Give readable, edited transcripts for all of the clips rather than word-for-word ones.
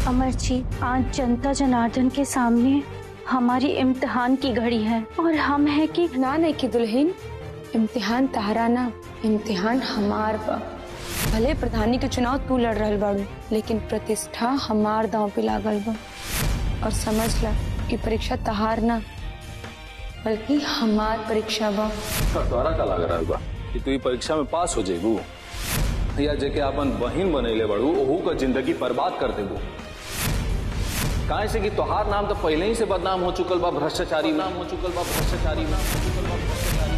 अमर जी, आज जनता जनार्दन के सामने हमारी इम्तिहान की घड़ी है और हम है कि ना नहीं कि दुल्हन, इम्तिहान तहरा ना, इम्तिहान हमार बा। भले प्रधानी के चुनाव तू लड़ रहल बाड़ू, लेकिन प्रतिष्ठा हमार दांव पे लागल बा। और समझ ला, ये परीक्षा तहार ना बल्कि हमार परीक्षा बा। तोरा का लग रहा बा कि तू परीक्षा में पास हो जेबू या जेके अपन बहिन बनैले बड़ू ओहू का जिंदगी बर्बाद कर देबू? काहे से कि तोहार नाम तो पहले ही से बदनाम हो चुकल बा, भ्रष्टाचारी नाम हो चुकल बा, भ्रष्टाचारी नाम हो चुकल बा, भ्रष्टाचारी।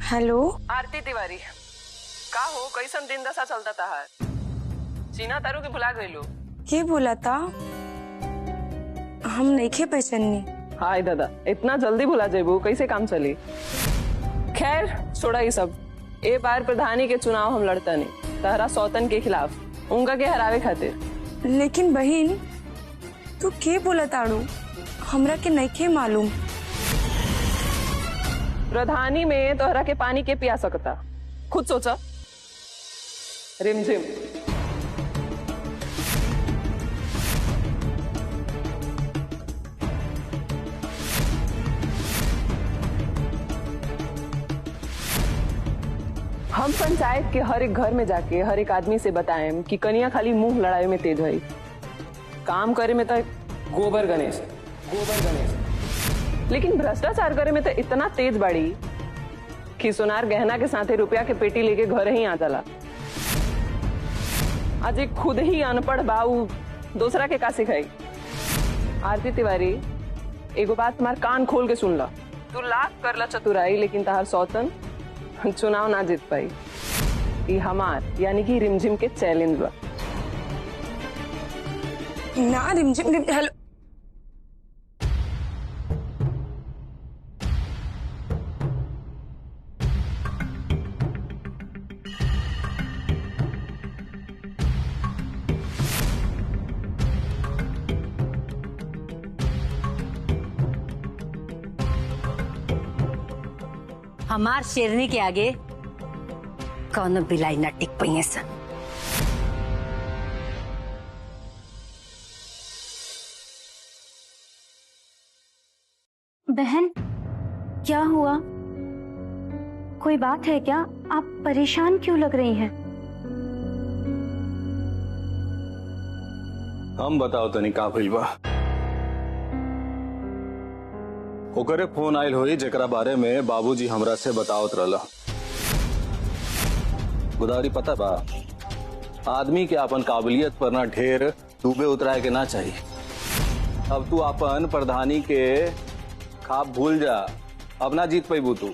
हेलो आरती तिवारी, का हो कैसन दिन दशा चलता तहार? चीना तारू के भुला गईलो? के बोला था? हम नहीं खे पहचाननी। हाय दादा, इतना जल्दी भुला जेबू, कैसे काम चली? खैर छोड़ा ये सब। ए बार प्रधानी के चुनाव हम लड़ता नहीं, तहरा सौतन के खिलाफ, उनका के हरावे खातिर। लेकिन बहन, तू के बोला ताड़ू? हमरा के नहीं खे मालूम। प्रधानी में तोहरा के पानी के पिया सकता, खुद सोचा। रिमझिम। हम पंचायत के हर एक घर में जाके हर एक आदमी से बताएं कि कनिया खाली मुंह लड़ाई में तेज है, काम करे में तो गोबर गणेश, गोबर गणेश, लेकिन भ्रष्टाचार करे में तो इतना तेज बाड़ी कि सोनार गहना के साथे रुपया के पेटी लेके घर ही आ जाला। आज एक खुद ही अनपढ़ बाऊ दूसरा के का सिखाई। आरती तिवारी, एगो बात तुम्हार कान खोल के सुन ला। तू लाख करला चतुराई, लेकिन तहार सौतन चुनाव ना जीत पाई। ये हमार यानी कि रिमझिम के चैलेंज बा ना। रिमझिम हेलो, हमार शेरनी के आगे कौनो बिलाई न टिक पाई सन। बहन, क्या हुआ? कोई बात है क्या? आप परेशान क्यों लग रही हैं? हम बताओ तनी का भइल बा। ओकरे फोन आयल होई जेकरा बारे में बाबूजी हमरा से बतावत रहला। गुदारी पता बा, आदमी के अपन काबिलियत पर ना ढेर डूबे उतराए के ना चाहिए। अब तू अपन प्रधानी के खाप भूल जा, अब ना जीत पैबू तू।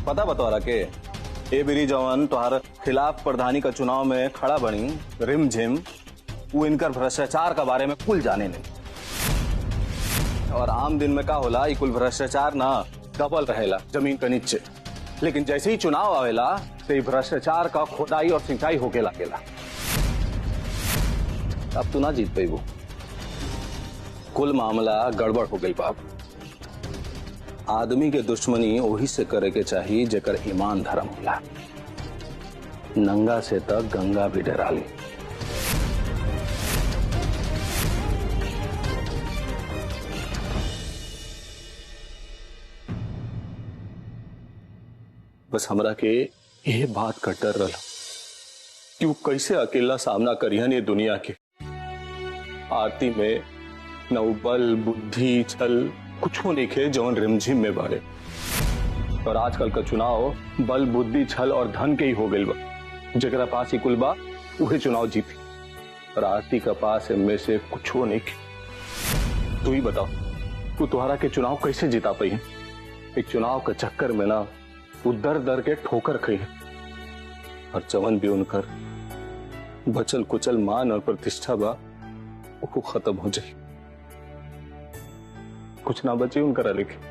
पता बतौरा के ए बिरी जवान तुहार खिलाफ प्रधानी का चुनाव में खड़ा बनी रिमझिम, वो इनकर भ्रष्टाचार का बारे में कुल जाने नहीं। और आम दिन में का होला, ई कुल भ्रष्टाचार ना दबल रहेला जमीन के नीचे, लेकिन जैसे ही चुनाव आवेला तो ई भ्रष्टाचार का खोदाई और सिंचाई होके लागेला। अब तू ना जीत पैबू, कुल मामला गड़बड़ हो गई बाप। आदमी के दुश्मनी वही से करे के चाहिए जेकर ईमान धर्म होला। नंगा से तक गंगा भी डराली। बस हमरा के ये बात का डर रहा कि वो कैसे अकेला सामना करिहन ये दुनिया के। आरती में न वो बल बुद्धि छल कुछ नहीं खे जौन रिमझिम में बाड़े। और आजकल का चुनाव बल बुद्धि छल और धन के ही हो गई बा। जगरा पास ही कुल बा वही चुनाव जीती, और आरती का पास इनमें से कुछ नहीं खे। तू ही बताओ, तू तुम्हारा के चुनाव कैसे जीता पाई है? एक चुनाव के चक्कर में ना वो दर दर के ठोकर खाई है, और जवन भी उनकर बचल कुचल मान और प्रतिष्ठा बा वो खत्म हो जाए, कुछ ना बचे उनकर लिखे।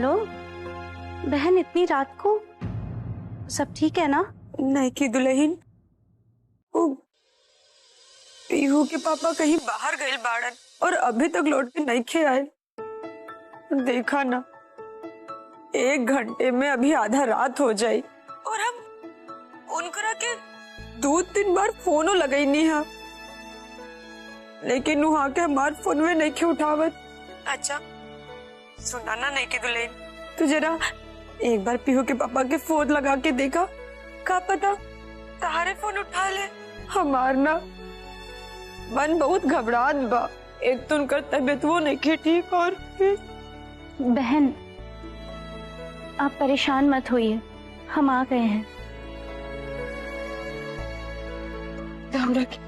हेलो बहन, इतनी रात को सब ठीक है ना? नहीं की दुल्हन, वो पीहू के पापा कहीं बाहर गए बाड़न और अभी तक लौट के नहीं खे आए। देखा ना, 1 घंटे में अभी आधा रात हो जाए और हम उनकरा के 2-3 बार फोनो लगाई नहीं है, लेकिन वहां के हमारे फोन में नहीं खे उठावत। अच्छा सुना ना नहीं की दुल्हन, तू जरा एक बार पीहू के पापा के फोन लगा के देखा, का पता तारे फोन उठा ले। हमार ना मन बहुत घबराहट बा, एक तो उनका तबीयत वो नहीं के ठीक, और फिर बहन आप परेशान मत होइए, हम आ गए हैं। ध्यान रख।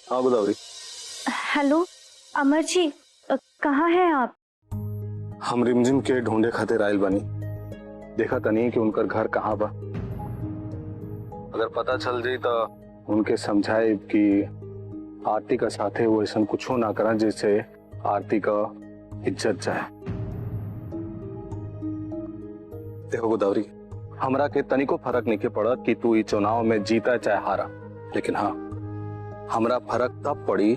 हाँ गोदावरी। हेलो अमर जी, कहाँ हैं आप? हम रिमझिम के ढूंढे खातिर आयल बनी, देखा तनी कि उनकर घर कहाँ बा। अगर पता चल जाई तो उनके समझाए कि आरती का साथे वो ऐसा कुछ ना करा जिससे आरती का इज्जत जाए। देखो गोदावरी, हमरा के तनिको फर्क नहीं के पड़ा कि तू इस चुनाव में जीता चाहे हारा, लेकिन हाँ हमरा फर्क तब पड़ी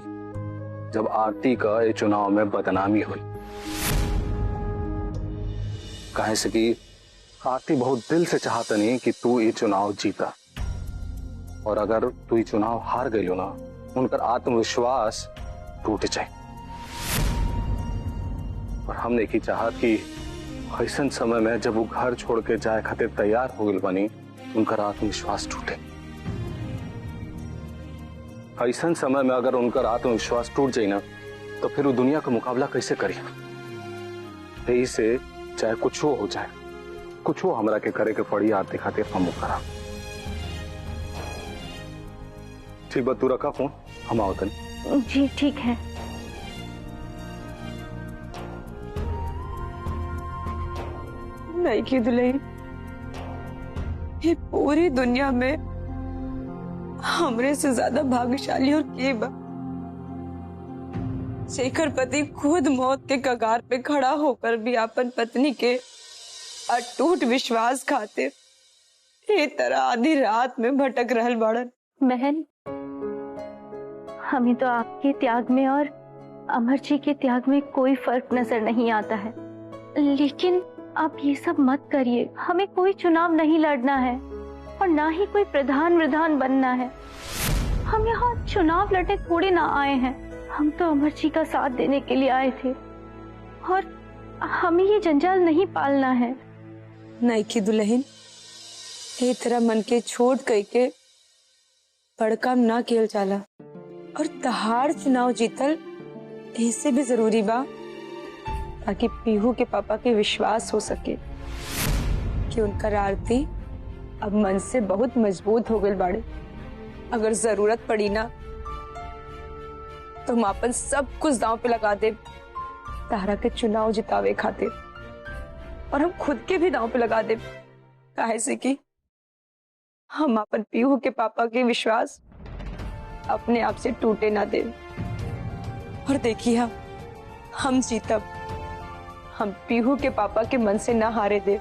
जब आरती का ये चुनाव में बदनामी हुई। काहे से कि आरती बहुत दिल से चाहता नहीं कि तू ये चुनाव जीता, और अगर तू ये चुनाव हार गई ना, उनका आत्मविश्वास टूट जाए। और हमने की चाहत कि ऐसा समय में जब वो घर छोड़ के जाए खातिर तैयार हो गई बनी, उनका आत्मविश्वास टूटे। ऐसा समय में अगर उनका आत्मविश्वास टूट जाए ना, तो फिर वो दुनिया का मुकाबला कैसे करी? यही से चाहे कुछ हो जाए, कुछ हो हमरा के करे के पड़ी आरती खातिर हम करा। ठीक बात, तू रखा फोन, हम आओ तनी। जी ठीक है। नहीं की दुल्हन, ये पूरी दुनिया में हमरे से ज्यादा भाग्यशाली और के बा। शेखर पति खुद मौत के कगार पे खड़ा होकर भी अपन पत्नी के अटूट विश्वास खातिर ये तरह आधी रात में भटक रहल बाड़न। बहन, हमें तो आपके त्याग में और अमर जी के त्याग में कोई फर्क नजर नहीं आता है, लेकिन आप ये सब मत करिए। हमें कोई चुनाव नहीं लड़ना है और ना ही कोई प्रधान विधान बनना है। हम यहाँ चुनाव लड़ने थोड़े ना आए हैं, हम तो अमर जी का साथ देने के लिए आए थे, और हमें ये जंजाल नहीं पालना है। नहीं की दुल्हन, ये तरह मन के छोट कई के बड़काम ना केल जाला, और तहार चुनाव जीतल इससे भी जरूरी बा, ताकि पीहू के पापा के विश्वास हो सके कि उनका आरती अब मन से बहुत मजबूत हो गए बाड़े। अगर जरूरत पड़ी ना तो हम अपन सब कुछ दांव पे लगा दे तारा के चुनाव जितावे खातिर, और हम खुद के भी दांव पे लगा दे, काहे से कि हम अपन पीहू के पापा के विश्वास अपने आप से टूटे ना दे। और देखिए हम जीतब, हम पीहू के पापा के मन से ना हारे दे।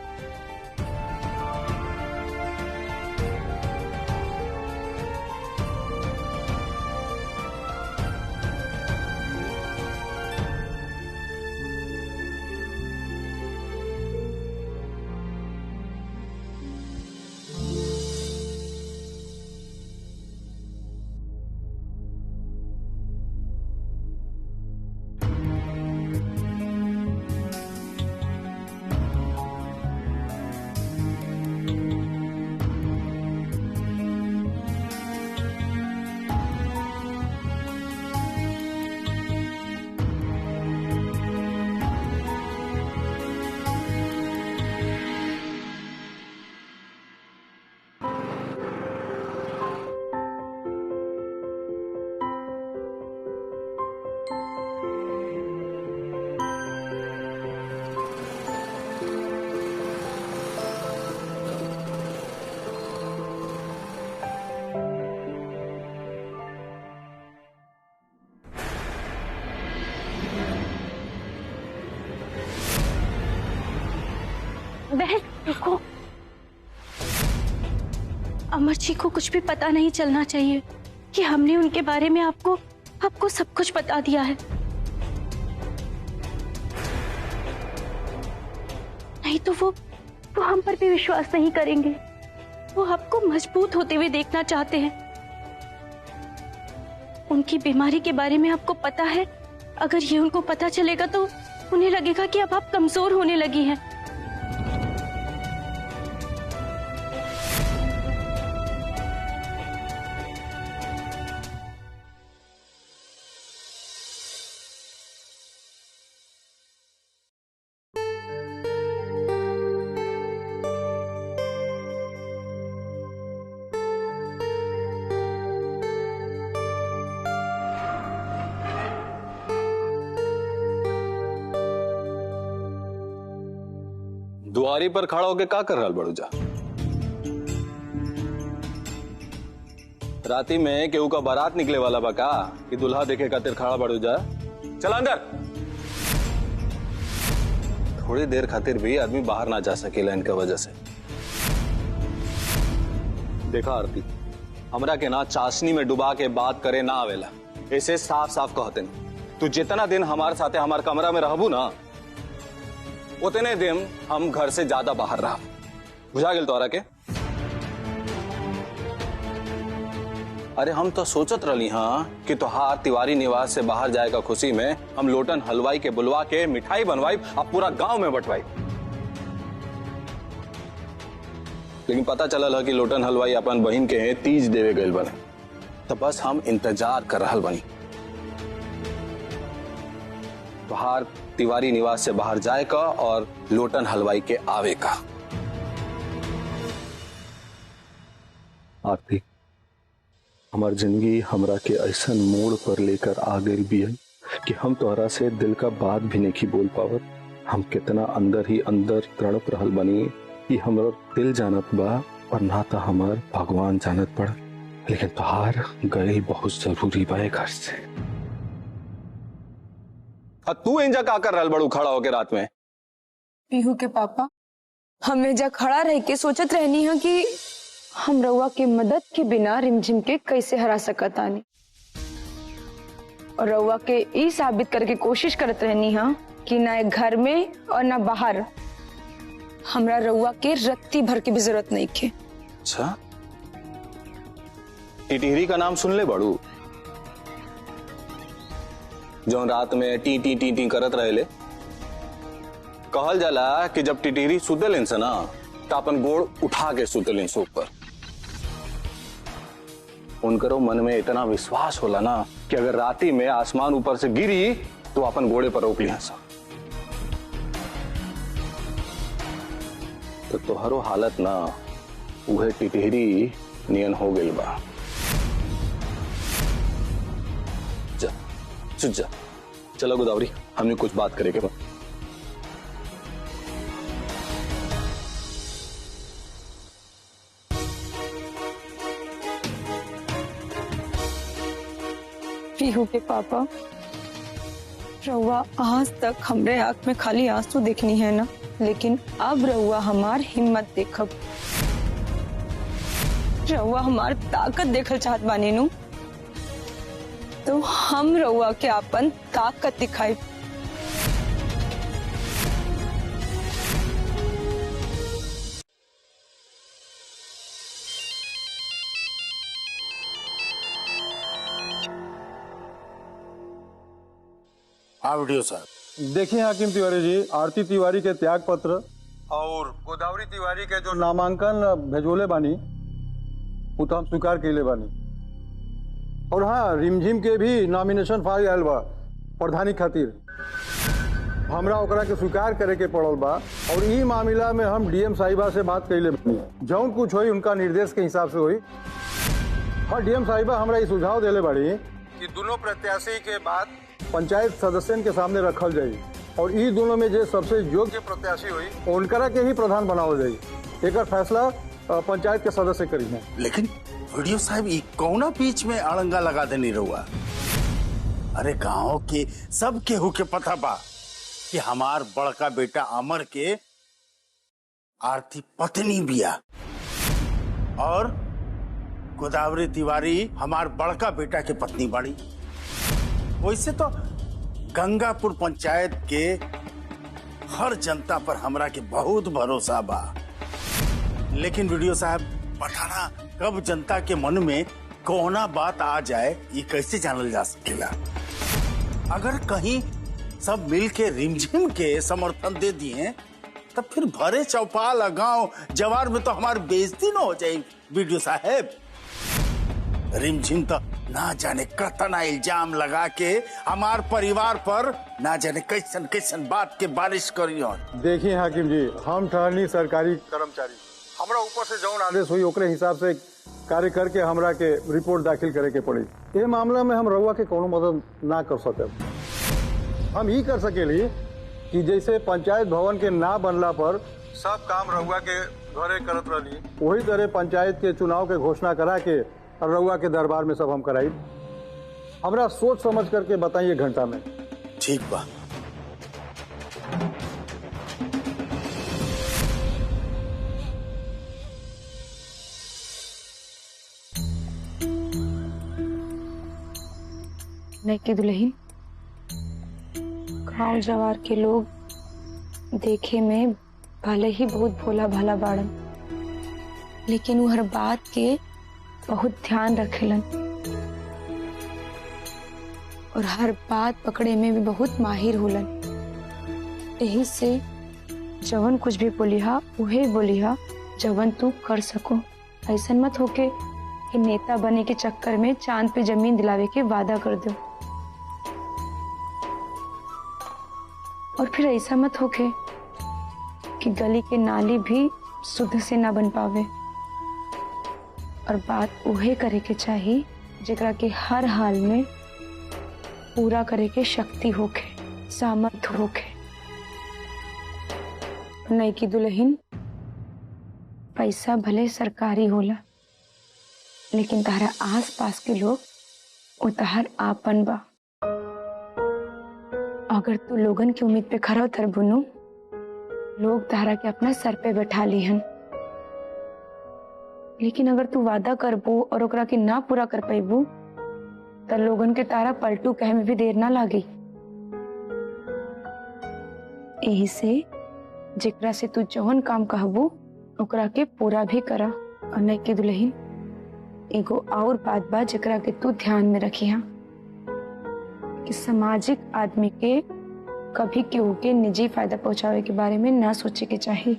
बहन रुको, अमर जी को कुछ भी पता नहीं चलना चाहिए कि हमने उनके बारे में आपको सब कुछ बता दिया है। नहीं तो वो हम पर भी विश्वास नहीं करेंगे। वो आपको मजबूत होते हुए देखना चाहते हैं। उनकी बीमारी के बारे में आपको पता है, अगर ये उनको पता चलेगा तो उन्हें लगेगा कि अब आप कमजोर होने लगी हैं। दुआरी पर खड़ा होके का कर रहा बड़ू जा? राती में केहू का बारात निकले वाला बा का कि दुल्हा देखे खातिर खड़ा बड़ू जा? चल अंदर। थोड़ी देर खातिर भी आदमी बाहर ना जा सकेला इनका वजह से। देखा आरती, हमरा के ना चाशनी में डुबा के बात करे ना आवेला। ऐसे साफ साफ कहते नहीं, तू जितना दिन हमारे साथे हमारे कमरा में रहबू ना, उतने दिन हम घर से ज्यादा बाहर रहा। बुझा गेल तोरा के? अरे हम तो सोचत रही हाँ कि तोहार तिवारी निवास से बाहर जाएगा खुशी में हम लोटन हलवाई के बुलवा के मिठाई बनवाई अब पूरा गांव में बंटवाई। लेकिन पता चलल है कि लोटन हलवाई अपन बहन के तीज देवे गए बने, तो बस हम इंतजार कर रहल बनी तोहार तिवारी निवास से बाहर जाए का और लोटन हलवाई के आवे का। आरती, हमार जिंदगी हमरा के ऐसा मोड़ पर लेकर आ गई भी है कि हम तोहरा से दिल का बात भी नहीं बोल पावत। हम कितना अंदर ही अंदर तड़प रहल बनी कि हमारा दिल जानत बा और ना तो हमार भगवान जानत पड़ा। लेकिन तोहार गए बहुत जरूरी बा घर से। तू इंजा का कर रहल बड़ू खड़ा होके रात में? पीहू के पापा, हम एजा खड़ा रह के सोचत रहनी है कि हम रउआ के मदद के बिना रिमझिम के कैसे हरा सकत आनी, और रउआ के ई साबित करके कोशिश करत रहनी है कि ना एक घर में और ना बाहर हमरा रउआ के रत्ती भर की भी जरूरत नहीं के। अच्छा, टिटहरी का नाम सुन ले बड़ू? जो रात में टी टी टी टी करत रहेले। कहल जाला कि जब टिटहरी सुतल से ना तो अपन गोड़ उठा के सुतल से ऊपर। उनकरो मन में इतना विश्वास होला ना कि अगर राती में आसमान ऊपर से गिरी तो अपन घोड़े पर रोक लिया सा। तो तोहरो हालत ना उहे टिटहरी नियन हो गइल बा। जा, चलो गोदावरी, हमने कुछ बात करेंगे। पीहू के पापा, रउआ आज तक हमरे आंख में खाली आंसू देखनी है ना, लेकिन अब रउआ हमार हिम्मत देखब, रउआ हमार ताकत देखल चाहत बानी नु, तो हम रउआ के अपन ताकत दिखाई। हाँ वीडियो साहब। देखिए हाकिम तिवारी जी, आरती तिवारी के त्याग पत्र और गोदावरी तिवारी के जो नामांकन भेजोले बानी वो तो हम स्वीकार कैले बानी। और हाँ, रिमझिम के भी नॉमिनेशन फाइल आयल बा प्रधानी खातिर। हमरा ओकरा के स्वीकार करे के पड़ल बा और ई मामला में हम डीएम साहिबा से बात कैले बानी। जौन कुछ होई उनका निर्देश के हिसाब से होई। हाँ, डीएम साहिबा हमरा ये सुझाव देले बाड़ी कि दोनों प्रत्याशी के बाद पंचायत सदस्यन के सामने रखल जाये और ई दोनों में जो सबसे योग्य प्रत्याशी हुई उनकरा के ही प्रधान बनावल जाये। एक फैसला पंचायत के सदस्य करी है। लेकिन वीडियो साहब, ये कौना बीच में अड़ंगा लगा देनी रहुआ? अरे गांव के सब केहू के पता बा कि हमार बड़का बेटा अमर के आरती पत्नी बिया और गोदावरी तिवारी हमार बड़का बेटा के पत्नी बाड़ी। वैसे तो गंगापुर पंचायत के हर जनता पर हमरा के बहुत भरोसा बा, लेकिन वीडियो साहब बताना कब जनता के मन में कोना बात आ जाए ये कैसे जानल जा सकेला। अगर कहीं सब मिल के रिमझिम के समर्थन दे दिए तब फिर भरे चौपाल गांव जवार में तो हमारी बेइज्जती न हो जाए। वीडियो साहब रिमझिम तो ना जाने कतना इल्जाम लगा के हमार परिवार पर ना जाने कैसन कैसन बात के बारिश करी। देखिए हाकिम जी, हम ठहरनी सरकारी कर्मचारी, हमरा ऊपर से जौन आदेश हुई ओकरे हिसाब से कार्य करके हमरा के रिपोर्ट दाखिल करे के पड़ी। ये मामला में हम रउआ के कोनो मदद ना कर सके। हम ही कर सकेली कि जैसे पंचायत भवन के ना बनला पर सब काम रउआ के घरे करत रही, वही तरह पंचायत के चुनाव के घोषणा करा के और रउआ के दरबार में सब हम कराई। हमरा सोच समझ करके बताइए घंटा में। ठीक बा। नैकी दुल्हन, गाँव जवार के लोग देखे में भले ही बहुत भोला भाला बाड़न, लेकिन वो हर बात के बहुत ध्यान रखेलन और हर बात पकड़े में भी बहुत माहिर होलन। यही से जवन कुछ भी बोलिहा उहे बोलिहा जवन तू कर सको। ऐसा मत होके कि नेता बने के चक्कर में चांद पे जमीन दिलावे के वादा कर दो, और फिर ऐसा मत होके कि गली के नाली भी शुद्ध से ना बन पावे। और बात उहे करे के चाहिए जेकरा के हर हाल में पूरा करे के शक्ति होके, सामर्थ्य होके। नैकी दुल्हन, पैसा भले सरकारी होला, लेकिन तारा आस पास के लोग वो तहर आपन बा। अगर तू लोगन की उम्मीद पे खरा उतरबुनु, लोग तारा के अपना सर पे बैठा लीहन। लेकिन अगर तू वादा करबो और ओकरा के ना पूरा कर पाइबू तो लोगन के तारा पलटू कहे में भी देर ना लागी। यही से जेकरा से तू जौन काम कहबू ओकरा के पूरा भी करा। और नैकी दुल्हन, एगो और बात बा जेकरा के तू ध्यान में रखिहा कि सामाजिक आदमी के कभी केहू के निजी फायदा पहुंचावे के बारे में ना सोचे के चाहिए।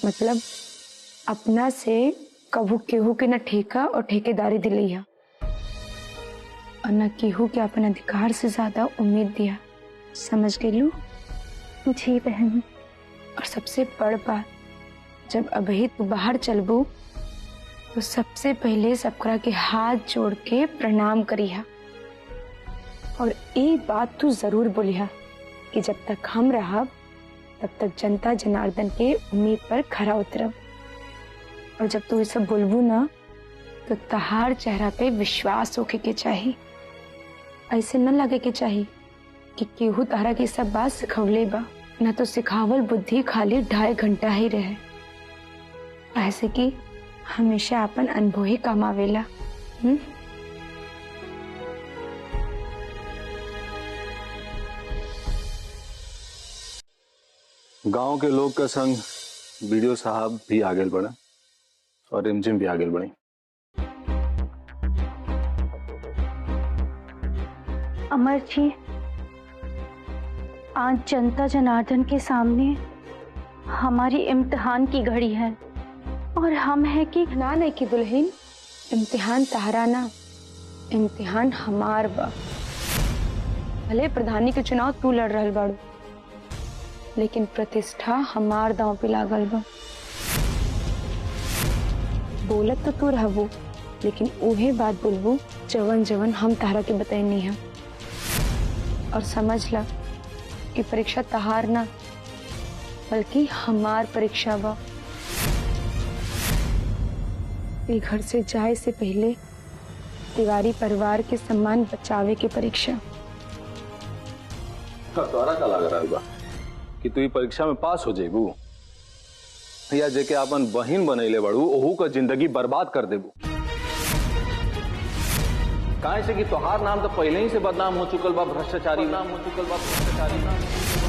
मतलब अपना से कभू केहू के न ठेका और ठेकेदारी दिलैया और न केहू के अपन अधिकार से ज्यादा उम्मीद दिया। समझ गेलू? जी बहन। और सबसे बड़ बात, जब अभी तू बाहर चलबू तो सबसे पहले सबकरा के हाथ जोड़ के प्रणाम करिहा। और एक बात तू जरूर बोलिहा कि जब तक हम रहब तब तक जनता जनार्दन के उम्मीद पर खरा उतरब। और जब तू ये सब बोलबू ना तो तहार चेहरा पे विश्वास होके के चाहिए। ऐसे न लगे के चाहिए कि केहू तारा की सब बात सिखवले बा, ना तो सिखावल बुद्धि खाली 2.5 घंटा ही रहे। ऐसे कि हमेशा अपन अनुभव ही काम आवेला। गांव के लोग का संग वीडियो साहब भी आगे बढ़ा और रिमझिम भी आगे बढ़ी। अमर जी, आज जनता जनार्दन के सामने हमारी इम्तिहान की घड़ी है और हम है कि ना नैकी दुल्हन, इम्तिहान तहरा ना, इम्तिहान हमार बा। भले प्रधानी के चुनाव तू लड़ रहल बाड़ू, लेकिन प्रतिष्ठा हमार दांव पे लागल बा। बोलत तो तू रहबू, लेकिन उहे बात बोलबू जवन जवन हम तारा के बताइनी है। और समझ ला कि परीक्षा तहार ना बल्कि हमार परीक्षा बा। ये घर से जाए से पहले तिवारी परिवार के सम्मान बचावे की परीक्षा। तोरा का लग रहा बा कि तू ये परीक्षा में पास हो जाएगू? या जेके अपन बहिन बनैले बड़ू ओहू का जिंदगी बर्बाद कर देबू। काहे से कि तोहार नाम तो पहले ही से बदनाम हो चुकल बा, भ्रष्टाचारी नाम हो चुकल बा, भ्रष्टाचारी नाम।